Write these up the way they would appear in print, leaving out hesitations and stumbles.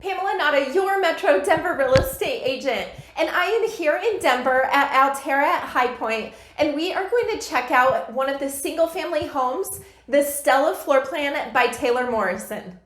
Pamela Nauta, your Metro Denver real estate agent, and I am here in Denver at Altaira at High Point, and we are going to check out one of the single-family homes, the Stella Floorplan by Taylor Morrison.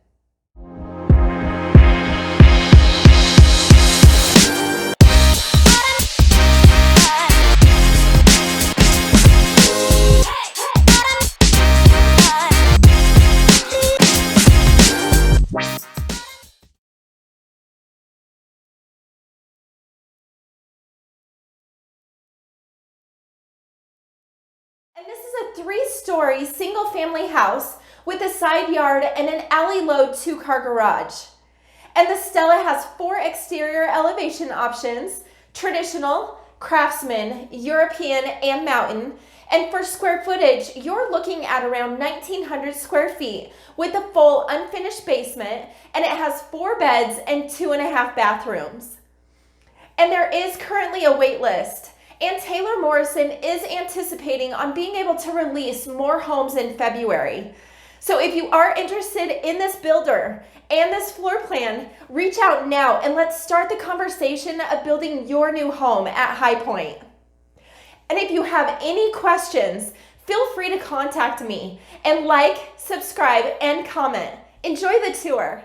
And this is a 3-story single-family house with a side yard and an alley-load 2-car garage. And the Stella has 4 exterior elevation options: traditional, craftsman, European, and mountain. And for square footage, you're looking at around 1,900 square feet with a full unfinished basement, and it has 4 beds and 2.5 bathrooms. And there is currently a wait list. And Taylor Morrison is anticipating on being able to release more homes in February. So if you are interested in this builder and this floor plan, reach out now and let's start the conversation of building your new home at High Point. And if you have any questions, feel free to contact me and like, subscribe, and comment. Enjoy the tour.